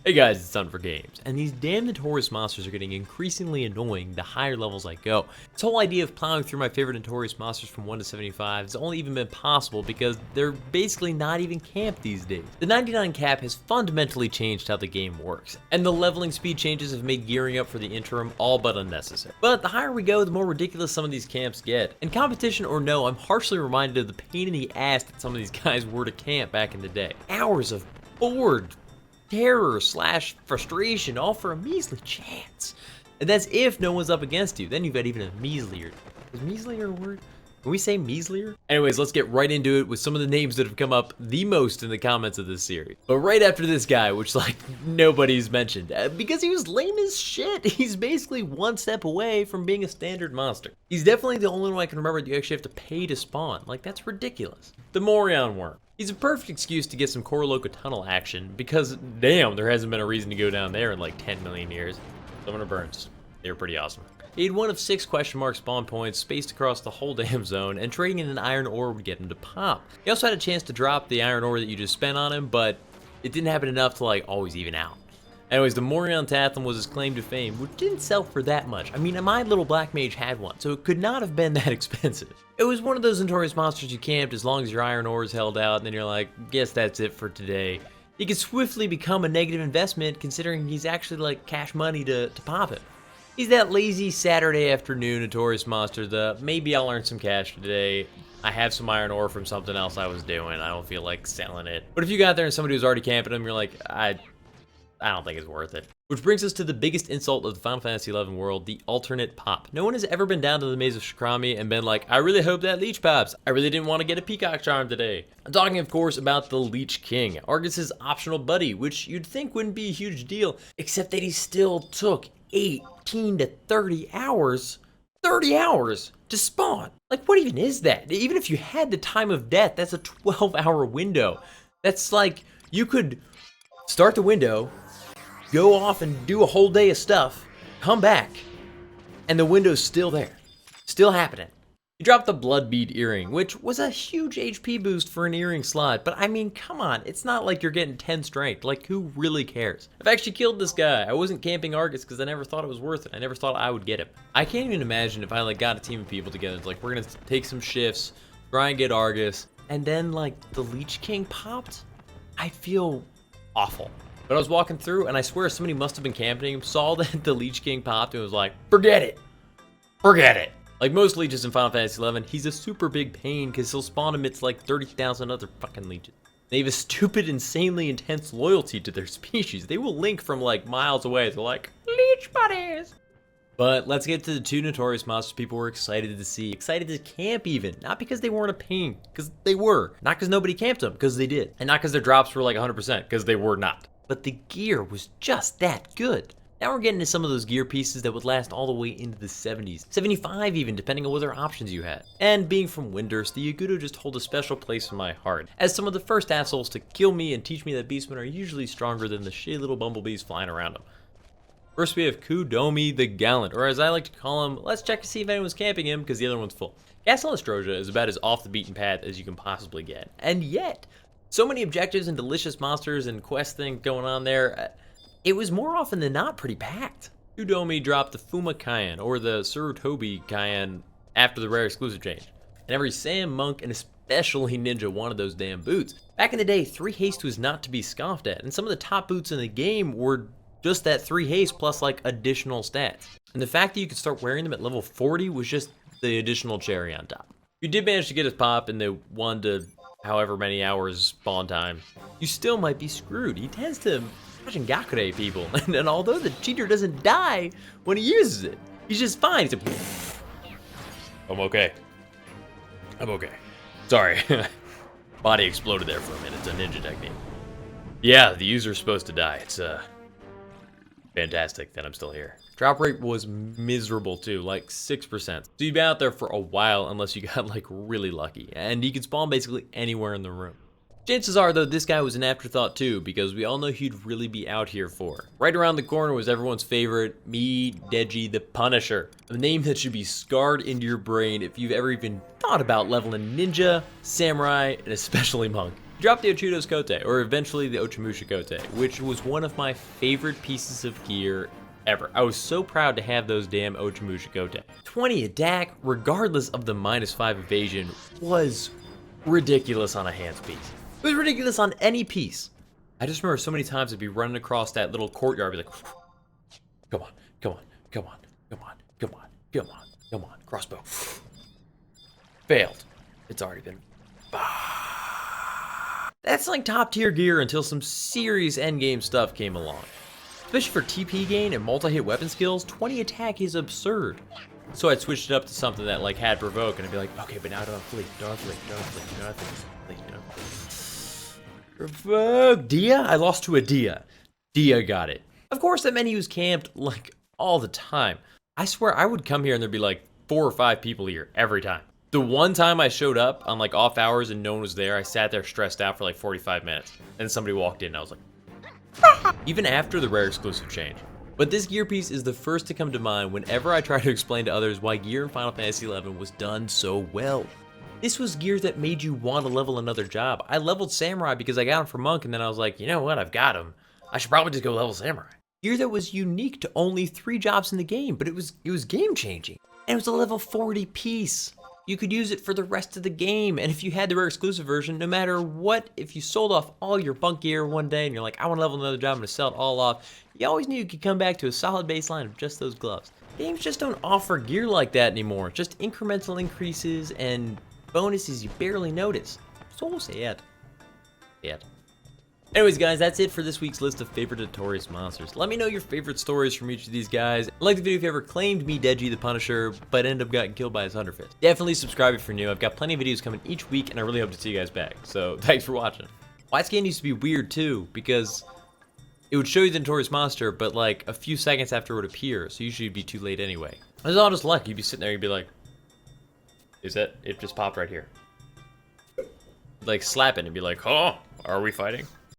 Hey guys, it's Huntin for Games, and these damn notorious monsters are getting increasingly annoying the higher levels I go. This whole idea of plowing through my favorite notorious monsters from 1 to 75 has only even been possible because they're basically not even camped these days. The 99 cap has fundamentally changed how the game works, and the leveling speed changes have made gearing up for the interim all but unnecessary. But the higher we go, the more ridiculous some of these camps get. And competition or no, I'm harshly reminded of the pain in the ass that some of these guys were to camp back in the day. Hours of bored terror / frustration, all for a measly chance. And that's if no one's up against you. Then you've got even a measlier. Is measlier a word? Can we say measlier? Anyways, let's get right into it with some of the names that have come up the most in the comments of this series. But right after this guy, which like nobody's mentioned, because he was lame as shit. He's basically one step away from being a standard monster. He's definitely the only one I can remember that you actually have to pay to spawn. Like, that's ridiculous. The Morion Worm. He's a perfect excuse to get some Koroloka tunnel action because, damn, there hasn't been a reason to go down there in like 10 million years. Summoner Burns. They were pretty awesome. He had one of 6 question mark spawn points spaced across the whole damn zone, and trading in an iron ore would get him to pop. He also had a chance to drop the iron ore that you just spent on him, but it didn't happen enough to like always even out. Anyways, the Morion Tathlon was his claim to fame, which didn't sell for that much. I mean, my little black mage had one, so it could not have been that expensive. It was one of those notorious monsters you camped as long as your iron ore is held out, and then you're like, guess that's it for today. He could swiftly become a negative investment considering he's actually like cash money to pop it. He's that lazy Saturday afternoon notorious monster, the maybe I'll earn some cash today. I have some iron ore from something else I was doing. I don't feel like selling it. But if you got there and somebody was already camping him, you're like, I don't think it's worth it. Which brings us to the biggest insult of the Final Fantasy XI world, the alternate pop. No one has ever been down to the Maze of Shikrami and been like, I really hope that leech pops. I really didn't want to get a peacock charm today. I'm talking, of course, about the Leech King, Argus's optional buddy, which you'd think wouldn't be a huge deal, except that he still took 18 to 30 hours, 30 hours to spawn. Like, what even is that? Even if you had the time of death, that's a 12-hour window. That's like, you could start the window, go off and do a whole day of stuff, come back, and the window's still there. Still happening. You dropped the Bloodbead earring, which was a huge HP boost for an earring slot, but I mean, come on, it's not like you're getting 10 strength. Like, who really cares? I've actually killed this guy. I wasn't camping Argus because I never thought it was worth it. I never thought I would get him. I can't even imagine if I like got a team of people together. It's like, we're gonna take some shifts, try and get Argus, and then like the Leech King popped. I feel awful. But I was walking through, and I swear somebody must have been camping him, saw that the Leech King popped, and was like, forget it. Forget it. Like most leeches in Final Fantasy XI, he's a super big pain because he'll spawn amidst like 30,000 other fucking leeches. They have a stupid, insanely intense loyalty to their species. They will link from like miles away. They're like, leech buddies. But let's get to the 2 notorious monsters people were excited to see. Excited to camp even. Not because they weren't a pain, because they were. Not because nobody camped them, because they did. And not because their drops were like 100%, because they were not. But the gear was just that good. Now we're getting to some of those gear pieces that would last all the way into the 70s, 75 even, depending on what other options you had. And being from Windurst, the Yagudo just hold a special place in my heart, as some of the first assholes to kill me and teach me that beastmen are usually stronger than the shitty little bumblebees flying around them. First we have Kudomi the Gallant, or as I like to call him, let's check to see if anyone's camping him because the other one's full. Castle Nostrosia is about as off the beaten path as you can possibly get, and yet, so many objectives and delicious monsters and quest things going on there, it was more often than not pretty packed. Kudomi dropped the Fuma Kyahan, or the Sarutobi Kyahan, after the rare exclusive change. And every Sam, Monk, and especially Ninja wanted those damn boots. Back in the day, 3 haste was not to be scoffed at, and some of the top boots in the game were just that 3 haste plus like additional stats. And the fact that you could start wearing them at level 40 was just the additional cherry on top. If you did manage to get his pop in the 1 to however many hours spawn time, you still might be screwed. He tends to Gakure people, and although the cheater doesn't die when he uses it, he's just fine. He's like, I'm okay. I'm okay. Sorry. Body exploded there for a minute. It's a ninja technique. Yeah, the user's supposed to die. It's fantastic that I'm still here. Drop rate was miserable too, like 6%. So you'd be out there for a while unless you got like really lucky, and you could spawn basically anywhere in the room. Chances are, though, this guy was an afterthought too, because we all know he'd really be out here for. Right around the corner was everyone's favorite, me, Deji the Punisher. A name that should be scarred into your brain if you've ever even thought about leveling ninja, samurai, and especially monk. Dropped the Ochudo's Kote, or eventually the Ochamusha Kote, which was one of my favorite pieces of gear ever. I was so proud to have those damn Ochamusha Kote. 20 attack, regardless of the -5 evasion, was ridiculous on a hands piece. It was ridiculous on any piece. I just remember so many times I'd be running across that little courtyard, I'd be like, come on, come on, come on, come on, come on, come on, come on, crossbow. Failed. It's already been. That's like top tier gear until some serious endgame stuff came along. Especially for TP gain and multi-hit weapon skills, 20 attack is absurd. So I'd switched it up to something that like had provoke, and I'd be like, okay, but now don't flee, don't flee, don't flee, don't flee, don't flee. Provoke! Dia? I lost to a Dia. Dia got it. Of course, that meant he was camped like all the time. I swear I would come here and there'd be like 4 or 5 people here every time. The one time I showed up on like off hours and no one was there, I sat there stressed out for like 45 minutes. And somebody walked in and I was like, even after the rare exclusive change. But this gear piece is the first to come to mind whenever I try to explain to others why gear in Final Fantasy XI was done so well. This was gear that made you want to level another job. I leveled Samurai because I got him for Monk, and then I was like, you know what, I've got him. I should probably just go level Samurai. Gear that was unique to only 3 jobs in the game, but it was game changing. And it was a level 40 piece. You could use it for the rest of the game, and if you had the rare exclusive version, no matter what, if you sold off all your bunk gear one day and you're like, I want to level another job, I'm going to sell it all off, you always knew you could come back to a solid baseline of just those gloves. Games just don't offer gear like that anymore, just incremental increases and bonuses you barely notice. So sad. Sad. Anyways, guys, that's it for this week's list of favorite notorious monsters. Let me know your favorite stories from each of these guys. Like the video if you ever claimed me Deji the Punisher, but ended up getting killed by his Hunter Fist. Definitely subscribe if you're new. I've got plenty of videos coming each week, and I really hope to see you guys back. So, thanks for watching. White scan used to be weird, too, because it would show you the notorious monster, but like a few seconds after it would appear, so usually it'd be too late anyway. It was all just luck. You'd be sitting there, you'd be like, is that? It just popped right here. Like, slap it and be like, oh, are we fighting?